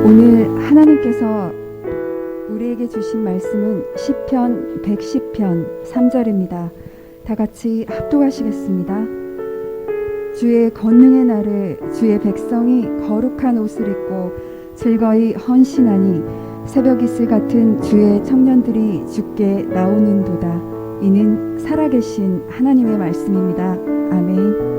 오늘 하나님께서 우리에게 주신 말씀은 시편 110편 3절입니다. 다 같이 합독하시겠습니다. 주의 권능의 날에 주의 백성이 거룩한 옷을 입고 즐거이 헌신하니 새벽 이슬 같은 주의 청년들이 주께 나오는도다. 이는 살아계신 하나님의 말씀입니다. 아멘.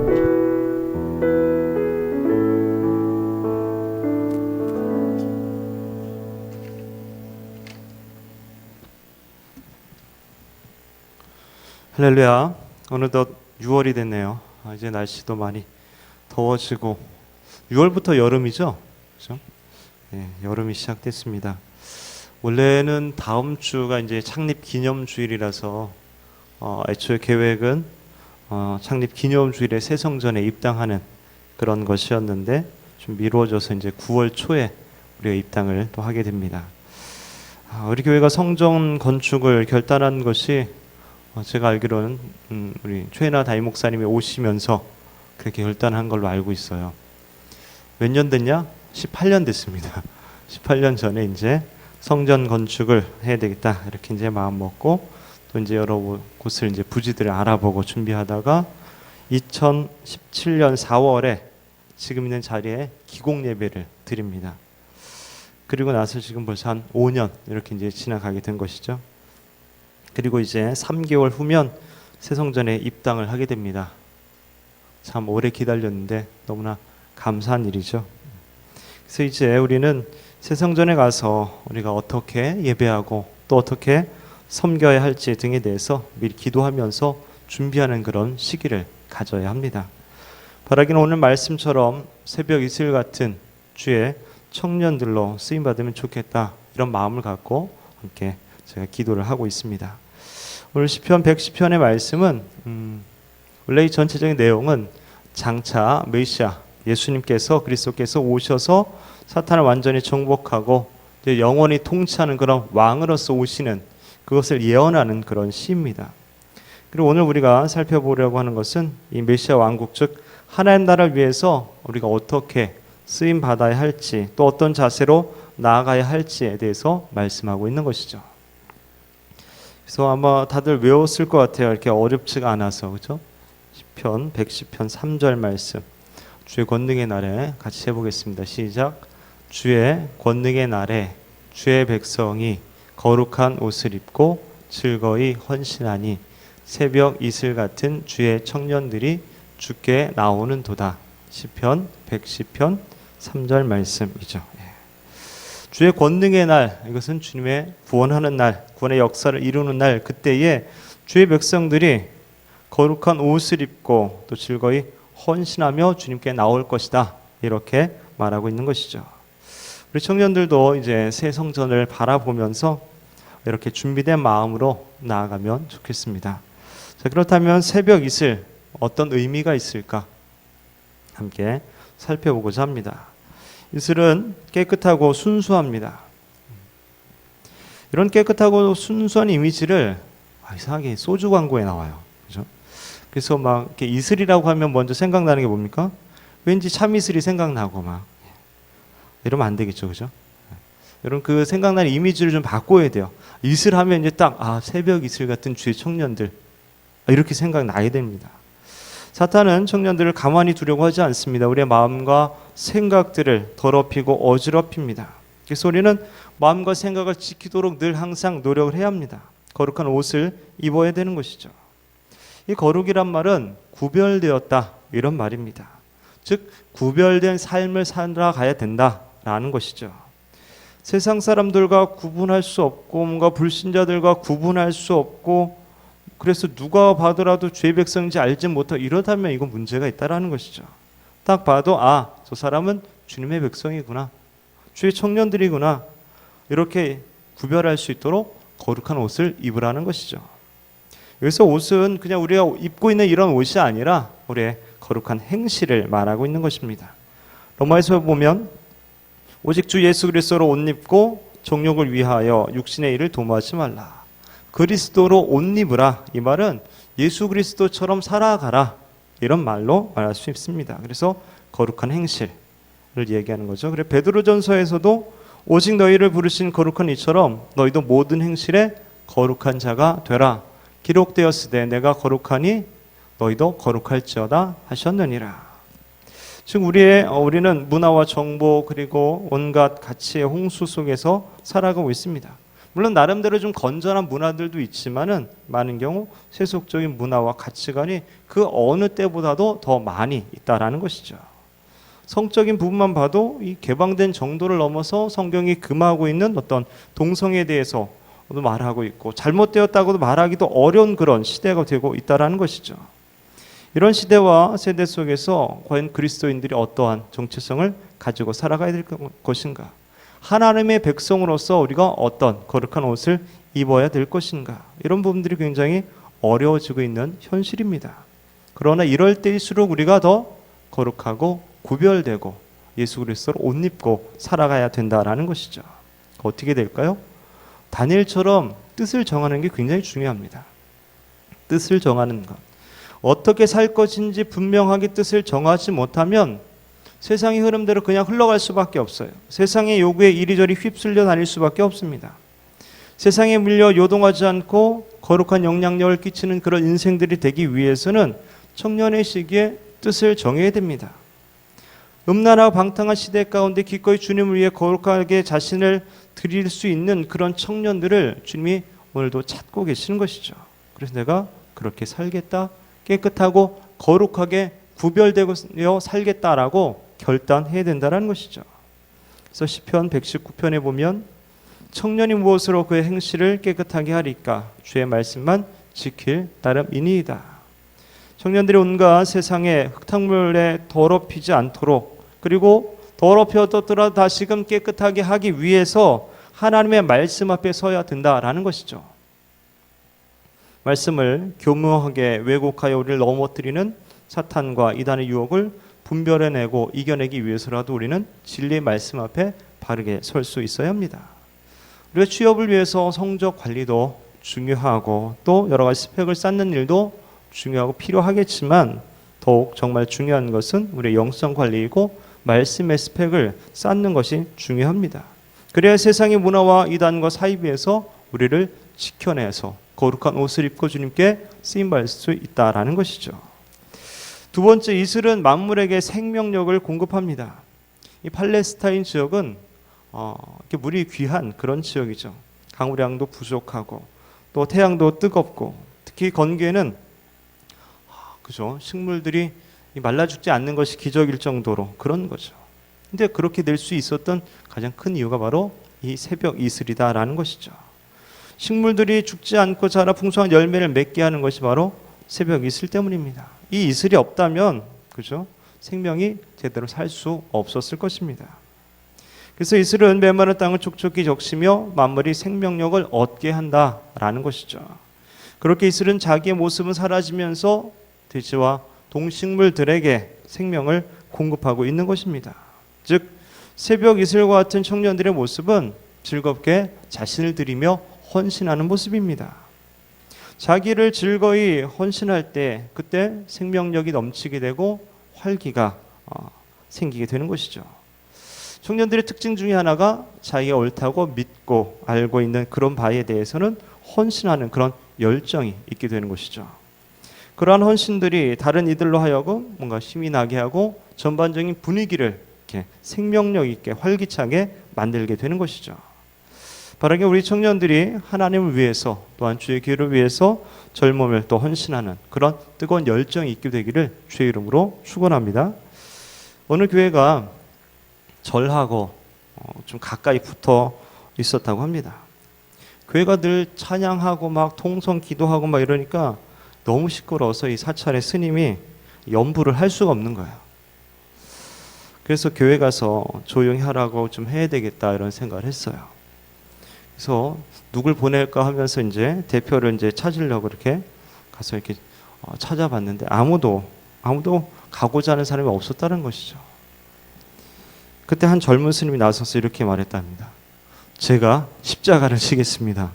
할렐루야. 어느덧 6월이 됐네요. 이제 날씨도 많이 더워지고 6월부터 여름이죠. 그렇죠? 네, 여름이 시작됐습니다. 원래는 다음 주가 이제 창립 기념주일이라서 애초에 계획은 창립 기념주일에 새성전에 입당하는 그런 것이었는데 좀 미루어져서 이제 9월 초에 우리가 입당을 또 하게 됩니다. 우리 교회가 성전 건축을 결단한 것이 제가 알기로는 우리 최인하 담임 목사님이 오시면서 그렇게 결단한 걸로 알고 있어요. 몇 년 됐냐? 18년 됐습니다. 18년 전에 이제 성전 건축을 해야 되겠다 이렇게 이제 마음 먹고 또 이제 여러 곳을 이제 부지들을 알아보고 준비하다가 2017년 4월에 지금 있는 자리에 기공 예배를 드립니다. 그리고 나서 지금 벌써 한 5년 이렇게 이제 지나가게 된 것이죠. 그리고 이제 3개월 후면 새성전에 입당을 하게 됩니다. 참 오래 기다렸는데 너무나 감사한 일이죠. 그래서 이제 우리는 새성전에 가서 우리가 어떻게 예배하고 또 어떻게 섬겨야 할지 등에 대해서 미리 기도하면서 준비하는 그런 시기를 가져야 합니다. 바라기는 오늘 말씀처럼 새벽 이슬 같은 주의 청년들로 쓰임받으면 좋겠다 이런 마음을 갖고 함께 제가 기도를 하고 있습니다. 오늘 시편 110편의 말씀은 원래 이 전체적인 내용은 장차 메시아 예수님께서 그리스도께서 오셔서 사탄을 완전히 정복하고 영원히 통치하는 그런 왕으로서 오시는 그것을 예언하는 그런 시입니다. 그리고 오늘 우리가 살펴보려고 하는 것은 이 메시아 왕국 즉 하나님 나라를 위해서 우리가 어떻게 쓰임 받아야 할지 또 어떤 자세로 나아가야 할지에 대해서 말씀하고 있는 것이죠. 그래서 아마 다들 외웠을 것 같아요. 이렇게 어렵지가 않아서 그렇죠? 시편 110편 3절 말씀 주의 권능의 날에 같이 해보겠습니다. 시작. 주의 권능의 날에 주의 백성이 거룩한 옷을 입고 즐거이 헌신하니 새벽 이슬 같은 주의 청년들이 주께 나오는도다. 시편 110편 3절 말씀이죠. 주의 권능의 날, 이것은 주님의 구원하는 날, 구원의 역사를 이루는 날, 그때에 주의 백성들이 거룩한 옷을 입고 또 즐거이 헌신하며 주님께 나올 것이다. 이렇게 말하고 있는 것이죠. 우리 청년들도 이제 새 성전을 바라보면서 이렇게 준비된 마음으로 나아가면 좋겠습니다. 자, 그렇다면 새벽 이슬 어떤 의미가 있을까? 함께 살펴보고자 합니다. 이슬은 깨끗하고 순수합니다. 이런 깨끗하고 순수한 이미지를 이상하게 소주 광고에 나와요. 그죠? 그래서 막 이렇게 이슬이라고 하면 먼저 생각나는 게 뭡니까? 왠지 참이슬이 생각나고 막 이러면 안 되겠죠, 그죠? 여러분 그 생각나는 이미지를 좀 바꿔야 돼요. 이슬 하면 이제 딱 새벽 이슬 같은 주의 청년들 이렇게 생각나야 됩니다. 사탄은 청년들을 가만히 두려고 하지 않습니다. 우리의 마음과 생각들을 더럽히고 어지럽힙니다. 그래서 우리는 마음과 생각을 지키도록 늘 항상 노력을 해야 합니다. 거룩한 옷을 입어야 되는 것이죠. 이 거룩이란 말은 구별되었다 이런 말입니다. 즉 구별된 삶을 살아가야 된다라는 것이죠. 세상 사람들과 구분할 수 없고 뭔가 불신자들과 구분할 수 없고 그래서 누가 봐더라도 죄 백성인지 알지 못하고 이러다면 이건 문제가 있다라는 것이죠. 딱 봐도 저 사람은 주님의 백성이구나. 주의 청년들이구나. 이렇게 구별할 수 있도록 거룩한 옷을 입으라는 것이죠. 여기서 옷은 그냥 우리가 입고 있는 이런 옷이 아니라 우리의 거룩한 행실을 말하고 있는 것입니다. 로마에서 보면 오직 주 예수 그리스도로 옷 입고 정욕을 위하여 육신의 일을 도모하지 말라. 그리스도로 옷 입으라. 이 말은 예수 그리스도처럼 살아가라. 이런 말로 말할 수 있습니다. 그래서 거룩한 행실, 얘기하는 거죠. 그래 베드로전서에서도 오직 너희를 부르신 거룩한 이처럼 너희도 모든 행실에 거룩한 자가 되라. 기록되었으되 내가 거룩하니 너희도 거룩할지어다 하셨느니라. 지금 우리는 문화와 정보 그리고 온갖 가치의 홍수 속에서 살아가고 있습니다. 물론 나름대로 좀 건전한 문화들도 있지만은 많은 경우 세속적인 문화와 가치관이 그 어느 때보다도 더 많이 있다라는 것이죠. 성적인 부분만 봐도 이 개방된 정도를 넘어서 성경이 금하고 있는 어떤 동성애에 대해서 말하고 있고 잘못되었다고도 말하기도 어려운 그런 시대가 되고 있다라는 것이죠. 이런 시대와 세대 속에서 과연 그리스도인들이 어떠한 정체성을 가지고 살아가야 될 것인가? 하나님의 백성으로서 우리가 어떤 거룩한 옷을 입어야 될 것인가? 이런 부분들이 굉장히 어려워지고 있는 현실입니다. 그러나 이럴 때일수록 우리가 더 거룩하고 구별되고 예수 그리스도로 옷 입고 살아가야 된다라는 것이죠. 어떻게 될까요? 다니엘처럼 뜻을 정하는 게 굉장히 중요합니다. 뜻을 정하는 것. 어떻게 살 것인지 분명하게 뜻을 정하지 못하면 세상의 흐름대로 그냥 흘러갈 수밖에 없어요. 세상의 요구에 이리저리 휩쓸려 다닐 수밖에 없습니다. 세상에 밀려 요동하지 않고 거룩한 영향력을 끼치는 그런 인생들이 되기 위해서는 청년의 시기에 뜻을 정해야 됩니다. 음란하고 방탕한 시대 가운데 기꺼이 주님을 위해 거룩하게 자신을 드릴 수 있는 그런 청년들을 주님이 오늘도 찾고 계시는 것이죠. 그래서 내가 그렇게 살겠다, 깨끗하고 거룩하게 구별되고 살겠다라고 결단해야 된다는 것이죠. 그래서 시편 119편에 보면 청년이 무엇으로 그의 행실을 깨끗하게 하리까 주의 말씀만 지킬 따름이니이다. 청년들이 온갖 세상의 흙탕물에 더럽히지 않도록 그리고 더럽혀졌더라도 다시금 깨끗하게 하기 위해서 하나님의 말씀 앞에 서야 된다라는 것이죠. 말씀을 교묘하게 왜곡하여 우리를 넘어뜨리는 사탄과 이단의 유혹을 분별해내고 이겨내기 위해서라도 우리는 진리의 말씀 앞에 바르게 설 수 있어야 합니다. 우리가 취업을 위해서 성적 관리도 중요하고 또 여러 가지 스펙을 쌓는 일도 중요하고 필요하겠지만 더욱 정말 중요한 것은 우리의 영성 관리이고 말씀의 스펙을 쌓는 것이 중요합니다. 그래야 세상의 문화와 이단과 사이비에서 우리를 지켜내서 거룩한 옷을 입고 주님께 쓰임받을 수 있다라는 것이죠. 두 번째, 이슬은 만물에게 생명력을 공급합니다. 이 팔레스타인 지역은 이렇게 물이 귀한 그런 지역이죠. 강우량도 부족하고 또 태양도 뜨겁고 특히 건기에는 그죠, 식물들이 말라 죽지 않는 것이 기적일 정도로 그런 거죠. 근데 그렇게 될 수 있었던 가장 큰 이유가 바로 이 새벽 이슬이다라는 것이죠. 식물들이 죽지 않고 자라 풍성한 열매를 맺게 하는 것이 바로 새벽 이슬 때문입니다. 이 이슬이 없다면 그죠? 생명이 제대로 살 수 없었을 것입니다. 그래서 이슬은 메마른 땅을 촉촉히 적시며 만물이 생명력을 얻게 한다라는 것이죠. 그렇게 이슬은 자기의 모습은 사라지면서 돼지와 동식물들에게 생명을 공급하고 있는 것입니다. 즉 새벽 이슬과 같은 청년들의 모습은 즐겁게 자신을 드리며 헌신하는 모습입니다. 자기를 즐거이 헌신할 때 그때 생명력이 넘치게 되고 활기가 생기게 되는 것이죠. 청년들의 특징 중에 하나가 자기가 옳다고 믿고 알고 있는 그런 바에 대해서는 헌신하는 그런 열정이 있게 되는 것이죠. 그러한 헌신들이 다른 이들로 하여금 뭔가 힘이 나게 하고 전반적인 분위기를 이렇게 생명력 있게 활기차게 만들게 되는 것이죠. 바르게 우리 청년들이 하나님을 위해서 또한 주의 기회를 위해서 젊음을 또 헌신하는 그런 뜨거운 열정이 있게 되기를 주의 이름으로 축원합니다. 어느 교회가 절하고 좀 가까이 붙어 있었다고 합니다. 교회가 늘 찬양하고 막 통성 기도하고 막 이러니까 너무 시끄러워서 이 사찰의 스님이 연부를 할 수가 없는 거예요. 그래서 교회 가서 조용히 하라고 좀 해야 되겠다 이런 생각을 했어요. 그래서 누굴 보낼까 하면서 이제 대표를 이제 찾으려고 이렇게 가서 이렇게 찾아봤는데 아무도 가고자 하는 사람이 없었다는 것이죠. 그때 한 젊은 스님이 나서서 이렇게 말했답니다. 제가 십자가를 지겠습니다.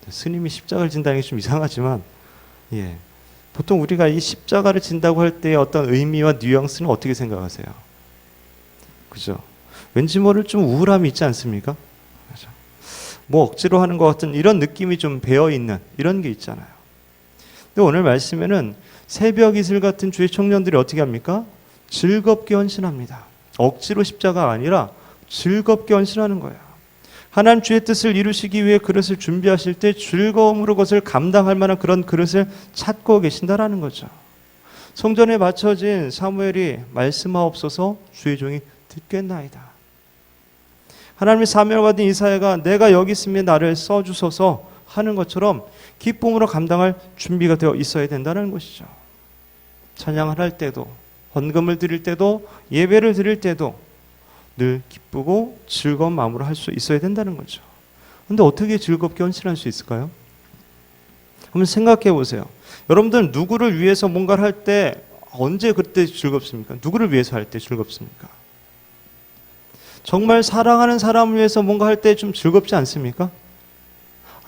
스님이 십자가를 진다는 게 좀 이상하지만 보통 우리가 이 십자가를 진다고 할 때의 어떤 의미와 뉘앙스는 어떻게 생각하세요? 그죠? 왠지 모를 좀 우울함이 있지 않습니까? 그죠? 뭐 억지로 하는 것 같은 이런 느낌이 좀 배어 있는 이런 게 있잖아요. 근데 오늘 말씀에는 새벽 이슬 같은 주의 청년들이 어떻게 합니까? 즐겁게 헌신합니다. 억지로 십자가 아니라 즐겁게 헌신하는 거예요. 하나님 주의 뜻을 이루시기 위해 그릇을 준비하실 때 즐거움으로 그것을 감당할 만한 그런 그릇을 찾고 계신다라는 거죠. 성전에 바쳐진 사무엘이 말씀하옵소서 주의 종이 듣겠나이다. 하나님의 사명을 받은 이사야가 내가 여기 있으면 나를 써주소서 하는 것처럼 기쁨으로 감당할 준비가 되어 있어야 된다는 것이죠. 찬양을 할 때도, 헌금을 드릴 때도, 예배를 드릴 때도 늘 기쁘고 즐거운 마음으로 할 수 있어야 된다는 거죠. 그런데 어떻게 즐겁게 헌신할 수 있을까요? 한번 생각해 보세요. 여러분들은 누구를 위해서 뭔가를 할 때 언제 그때 즐겁습니까? 누구를 위해서 할 때 즐겁습니까? 정말 사랑하는 사람을 위해서 뭔가 할 때 좀 즐겁지 않습니까?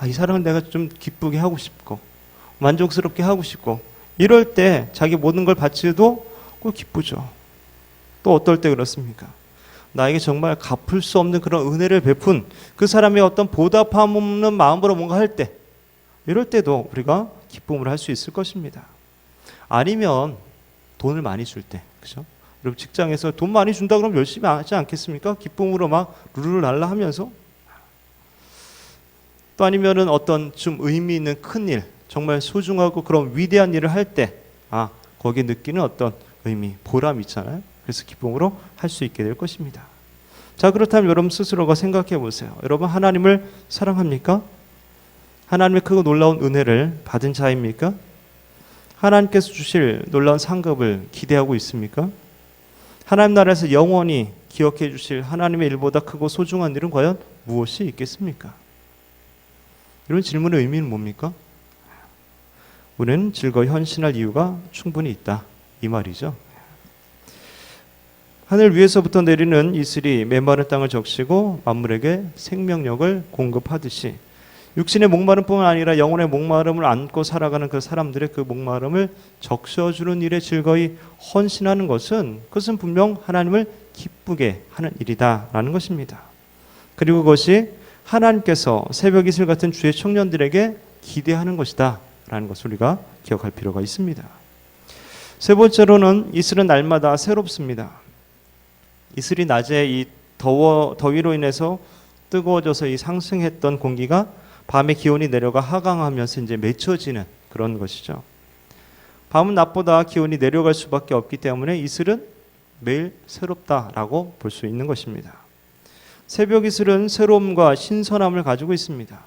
이 사람을 내가 좀 기쁘게 하고 싶고 만족스럽게 하고 싶고 이럴 때 자기 모든 걸 바치도 꼭 기쁘죠. 또 어떨 때 그렇습니까? 나에게 정말 갚을 수 없는 그런 은혜를 베푼 그 사람의 어떤 보답함 없는 마음으로 뭔가 할 때 이럴 때도 우리가 기쁨을 할 수 있을 것입니다. 아니면 돈을 많이 줄 때, 그죠? 여러분 직장에서 돈 많이 준다 그러면 열심히 하지 않겠습니까? 기쁨으로 막 루루랄라 하면서. 또 아니면은 어떤 좀 의미 있는 큰 일, 정말 소중하고 그런 위대한 일을 할 때, 거기에 느끼는 어떤 의미, 보람 있잖아요. 그래서 기쁨으로 할 수 있게 될 것입니다. 자, 그렇다면 여러분 스스로가 생각해 보세요. 여러분 하나님을 사랑합니까? 하나님의 크고 놀라운 은혜를 받은 자입니까? 하나님께서 주실 놀라운 상급을 기대하고 있습니까? 하나님 나라에서 영원히 기억해 주실 하나님의 일보다 크고 소중한 일은 과연 무엇이 있겠습니까? 이런 질문의 의미는 뭡니까? 우리는 즐거이 헌신할 이유가 충분히 있다, 이 말이죠. 하늘 위에서부터 내리는 이슬이 메마른 땅을 적시고 만물에게 생명력을 공급하듯이 육신의 목마름뿐만 아니라 영혼의 목마름을 안고 살아가는 그 사람들의 그 목마름을 적셔주는 일에 즐거이 헌신하는 그것은 분명 하나님을 기쁘게 하는 일이다라는 것입니다. 그리고 그것이 하나님께서 새벽 이슬 같은 주의 청년들에게 기대하는 것이다 라는 것을 우리가 기억할 필요가 있습니다. 세 번째로는 이슬은 날마다 새롭습니다. 이슬이 낮에 이 더위로 인해서 뜨거워져서 이 상승했던 공기가 밤에 기온이 내려가 하강하면서 이제 맺혀지는 그런 것이죠. 밤은 낮보다 기온이 내려갈 수밖에 없기 때문에 이슬은 매일 새롭다라고 볼 수 있는 것입니다. 새벽 이슬은 새로움과 신선함을 가지고 있습니다.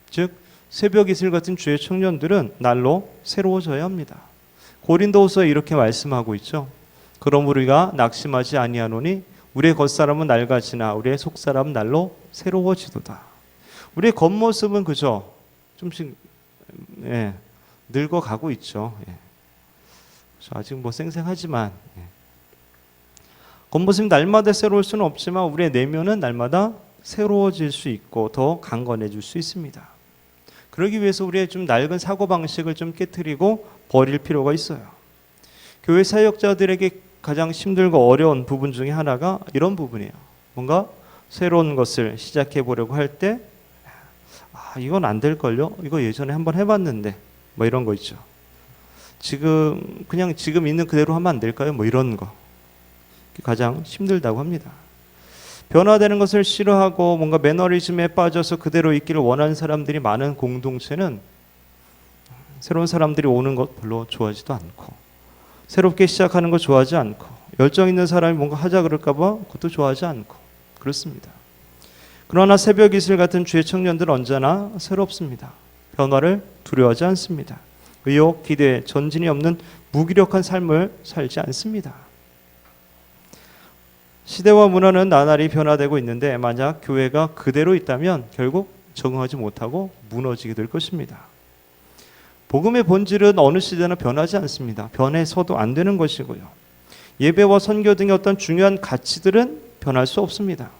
즉 새벽 이슬 같은 주의 청년들은 날로 새로워져야 합니다. 고린도후서에 이렇게 말씀하고 있죠. 그럼 우리가 낙심하지 아니하노니 우리의 겉사람은 낡아지나 우리의 속사람은 날로 새로워지도다. 우리의 겉모습은 그저 좀씩 늙어가고 있죠. 아직 뭐 쌩쌩하지만 겉모습이 날마다 새로울 수는 없지만 우리의 내면은 날마다 새로워질 수 있고 더 강건해질 수 있습니다. 그러기 위해서 우리의 좀 낡은 사고방식을 좀 깨트리고 버릴 필요가 있어요. 교회 사역자들에게 가장 힘들고 어려운 부분 중에 하나가 이런 부분이에요. 뭔가 새로운 것을 시작해 보려고 할 때 이건 안 될걸요? 이거 예전에 한번 해봤는데 뭐 이런 거 있죠. 그냥 지금 있는 그대로 하면 안 될까요? 뭐 이런 거 가장 힘들다고 합니다. 변화되는 것을 싫어하고 뭔가 매너리즘에 빠져서 그대로 있기를 원하는 사람들이 많은 공동체는 새로운 사람들이 오는 것 별로 좋아하지도 않고 새롭게 시작하는 거 좋아하지 않고 열정 있는 사람이 뭔가 하자 그럴까 봐 그것도 좋아하지 않고 그렇습니다. 그러나 새벽 이슬 같은 주의 청년들은 언제나 새롭습니다. 변화를 두려워하지 않습니다. 의욕, 기대, 전진이 없는 무기력한 삶을 살지 않습니다. 시대와 문화는 나날이 변화되고 있는데 만약 교회가 그대로 있다면 결국 적응하지 못하고 무너지게 될 것입니다. 복음의 본질은 어느 시대나 변하지 않습니다. 변해서도 안 되는 것이고요. 예배와 선교 등의 어떤 중요한 가치들은 변할 수 없습니다.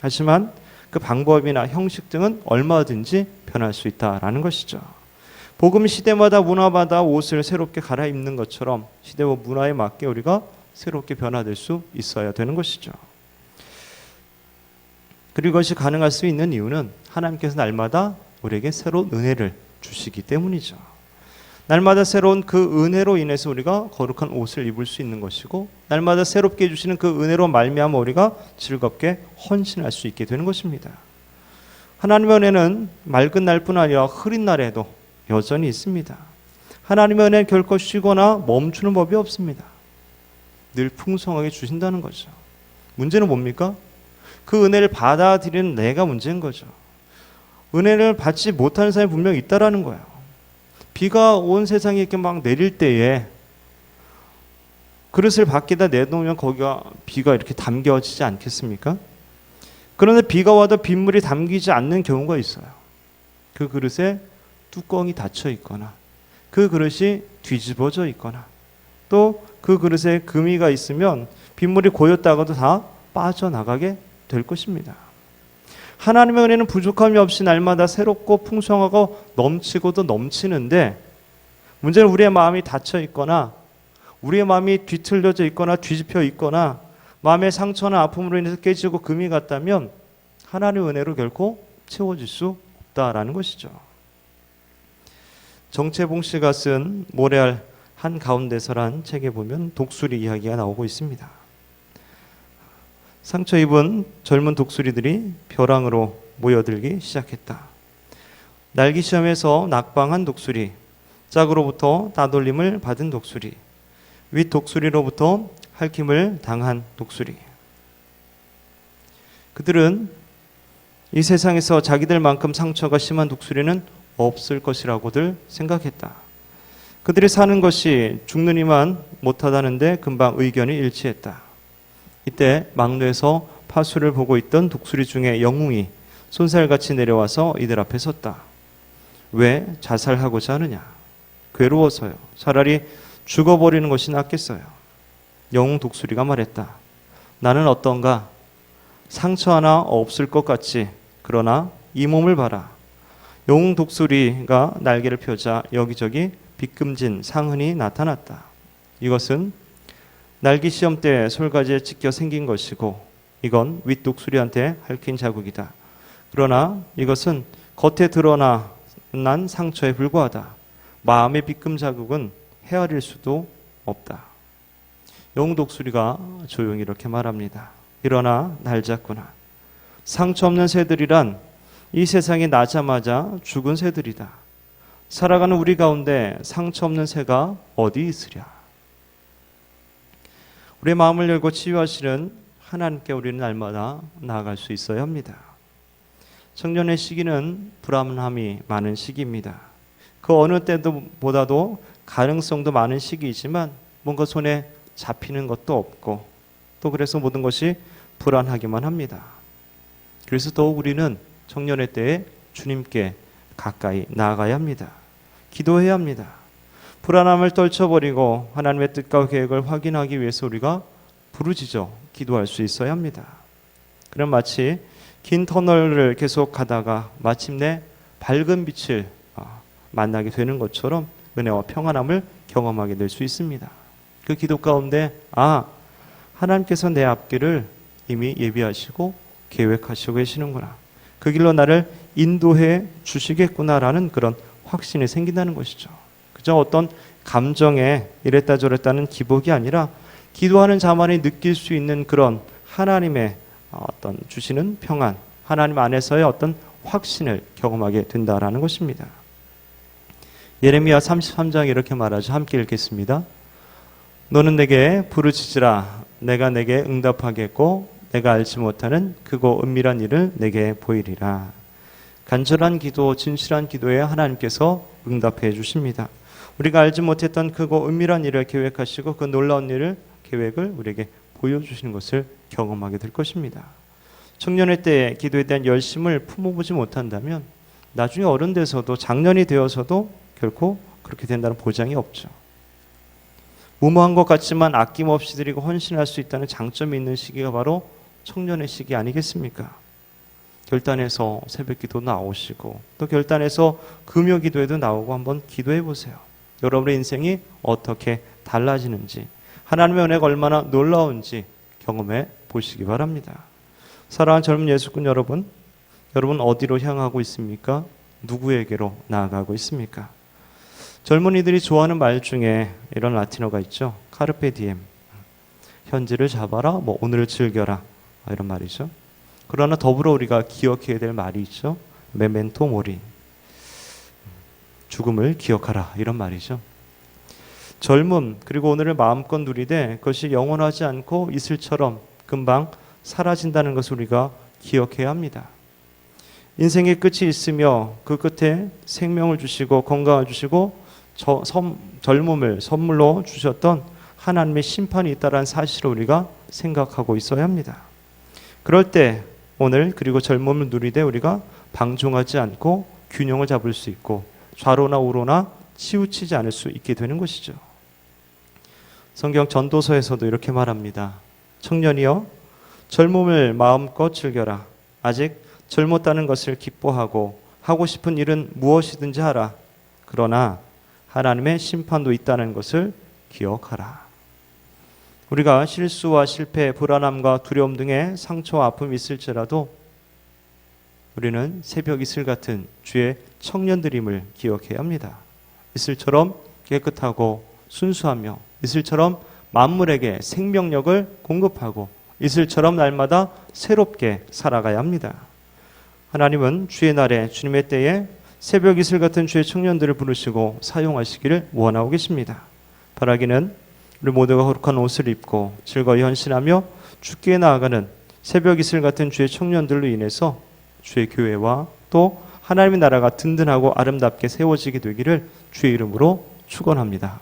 하지만 그 방법이나 형식 등은 얼마든지 변할 수 있다라는 것이죠. 복음 시대마다 문화마다 옷을 새롭게 갈아입는 것처럼 시대와 문화에 맞게 우리가 새롭게 변화될 수 있어야 되는 것이죠. 그리고 이것이 가능할 수 있는 이유는 하나님께서 날마다 우리에게 새로운 은혜를 주시기 때문이죠. 날마다 새로운 그 은혜로 인해서 우리가 거룩한 옷을 입을 수 있는 것이고, 날마다 새롭게 해주시는 그 은혜로 말미암아 우리가 즐겁게 헌신할 수 있게 되는 것입니다. 하나님의 은혜는 맑은 날뿐 아니라 흐린 날에도 여전히 있습니다. 하나님의 은혜는 결코 쉬거나 멈추는 법이 없습니다. 늘 풍성하게 주신다는 거죠. 문제는 뭡니까? 그 은혜를 받아들이는 내가 문제인 거죠. 은혜를 받지 못하는 사람이 분명히 있다라는 거예요. 비가 온 세상에 이렇게 막 내릴 때에 그릇을 밖에다 내놓으면 거기가 비가 이렇게 담겨지지 않겠습니까? 그런데 비가 와도 빗물이 담기지 않는 경우가 있어요. 그 그릇에 뚜껑이 닫혀 있거나 그 그릇이 뒤집어져 있거나 또 그 그릇에 금이가 있으면 빗물이 고였다가도 다 빠져나가게 될 것입니다. 하나님의 은혜는 부족함이 없이 날마다 새롭고 풍성하고 넘치고도 넘치는데, 문제는 우리의 마음이 닫혀 있거나 우리의 마음이 뒤틀려져 있거나 뒤집혀 있거나 마음의 상처나 아픔으로 인해서 깨지고 금이 갔다면 하나님의 은혜로 결코 채워질 수 없다라는 것이죠. 정채봉 씨가 쓴 모래알 한가운데서란 책에 보면 독수리 이야기가 나오고 있습니다. 상처 입은 젊은 독수리들이 벼랑으로 모여들기 시작했다. 날기 시험에서 낙방한 독수리, 짝으로부터 따돌림을 받은 독수리, 윗 독수리로부터 핥힘을 당한 독수리. 그들은 이 세상에서 자기들만큼 상처가 심한 독수리는 없을 것이라고들 생각했다. 그들이 사는 것이 죽느니만 못하다는데 금방 의견이 일치했다. 이때 막루에서 파수를 보고 있던 독수리 중에 영웅이 손살같이 내려와서 이들 앞에 섰다. 왜 자살하고자 하느냐? 괴로워서요. 차라리 죽어버리는 것이 낫겠어요. 영웅 독수리가 말했다. 나는 어떤가? 상처 하나 없을 것 같지. 그러나 이 몸을 봐라. 영웅 독수리가 날개를 펴자 여기저기 비금진 상흔이 나타났다. 이것은 날기 시험 때 솔가지에 찍혀 생긴 것이고, 이건 윗 독수리한테 핥힌 자국이다. 그러나 이것은 겉에 드러난 상처에 불과하다. 마음의 비금 자국은 헤아릴 수도 없다. 영웅 독수리가 조용히 이렇게 말합니다. 일어나 날 잡구나. 상처 없는 새들이란 이 세상에 나자마자 죽은 새들이다. 살아가는 우리 가운데 상처 없는 새가 어디 있으랴. 우리의 마음을 열고 치유하시는 하나님께 우리는 날마다 나아갈 수 있어야 합니다. 청년의 시기는 불안함이 많은 시기입니다. 그 어느 때도 보다도 가능성도 많은 시기이지만 뭔가 손에 잡히는 것도 없고 또 그래서 모든 것이 불안하기만 합니다. 그래서 더욱 우리는 청년의 때에 주님께 가까이 나아가야 합니다. 기도해야 합니다. 불안함을 떨쳐버리고 하나님의 뜻과 계획을 확인하기 위해서 우리가 부르짖어 기도할 수 있어야 합니다. 그럼 마치 긴 터널을 계속 가다가 마침내 밝은 빛을 만나게 되는 것처럼 은혜와 평안함을 경험하게 될 수 있습니다. 그 기도 가운데 하나님께서 내 앞길을 이미 예비하시고 계획하시고 계시는구나. 그 길로 나를 인도해 주시겠구나라는 그런 확신이 생긴다는 것이죠. 그저 어떤 감정에 이랬다 저랬다는 기복이 아니라 기도하는 자만이 느낄 수 있는 그런 하나님의 어떤 주시는 평안, 하나님 안에서의 어떤 확신을 경험하게 된다라는 것입니다. 예레미야 33장 이렇게 말하죠. 함께 읽겠습니다. 너는 내게 부르짖으라. 내가 내게 응답하겠고 내가 알지 못하는 크고 은밀한 일을 내게 보이리라. 간절한 기도, 진실한 기도에 하나님께서 응답해 주십니다. 우리가 알지 못했던 크고 은밀한 일을 계획하시고 그 놀라운 일을 계획을 우리에게 보여주시는 것을 경험하게 될 것입니다. 청년의 때에 기도에 대한 열심을 품어보지 못한다면 나중에 어른 돼서도 장년이 되어서도 결코 그렇게 된다는 보장이 없죠. 무모한 것 같지만 아낌없이 드리고 헌신할 수 있다는 장점이 있는 시기가 바로 청년의 시기 아니겠습니까? 결단해서 새벽기도 나오시고 또 결단해서 금요기도에도 나오고 한번 기도해 보세요. 여러분의 인생이 어떻게 달라지는지, 하나님의 은혜가 얼마나 놀라운지 경험해 보시기 바랍니다. 사랑하는 젊은 예수꾼 여러분, 여러분 어디로 향하고 있습니까? 누구에게로 나아가고 있습니까? 젊은이들이 좋아하는 말 중에 이런 라틴어가 있죠. 카르페 디엠. 현재를 잡아라, 뭐 오늘을 즐겨라, 이런 말이죠. 그러나 더불어 우리가 기억해야 될 말이 있죠. 메멘토 모리. 죽음을 기억하라, 이런 말이죠. 젊음 그리고 오늘을 마음껏 누리되 그것이 영원하지 않고 이슬처럼 금방 사라진다는 것을 우리가 기억해야 합니다. 인생의 끝이 있으며 그 끝에 생명을 주시고 건강을 주시고 젊음을 선물로 주셨던 하나님의 심판이 있다는 사실을 우리가 생각하고 있어야 합니다. 그럴 때 오늘 그리고 젊음을 누리되 우리가 방종하지 않고 균형을 잡을 수 있고 좌로나 우로나 치우치지 않을 수 있게 되는 것이죠. 성경 전도서에서도 이렇게 말합니다. 청년이여 젊음을 마음껏 즐겨라. 아직 젊었다는 것을 기뻐하고 하고 싶은 일은 무엇이든지 하라. 그러나 하나님의 심판도 있다는 것을 기억하라. 우리가 실수와 실패, 불안함과 두려움 등의 상처와 아픔이 있을지라도 우리는 새벽 이슬 같은 주의 청년들임을 기억해야 합니다. 이슬처럼 깨끗하고 순수하며 이슬처럼 만물에게 생명력을 공급하고 이슬처럼 날마다 새롭게 살아가야 합니다. 하나님은 주의 날에 주님의 때에 새벽 이슬 같은 주의 청년들을 부르시고 사용하시기를 원하고 계십니다. 바라기는 우리 모두가 거룩한 옷을 입고 즐거이 헌신하며 주께 나아가는 새벽 이슬 같은 주의 청년들로 인해서 주의 교회와 또 하나님의 나라가 든든하고 아름답게 세워지게 되기를 주의 이름으로 축원합니다.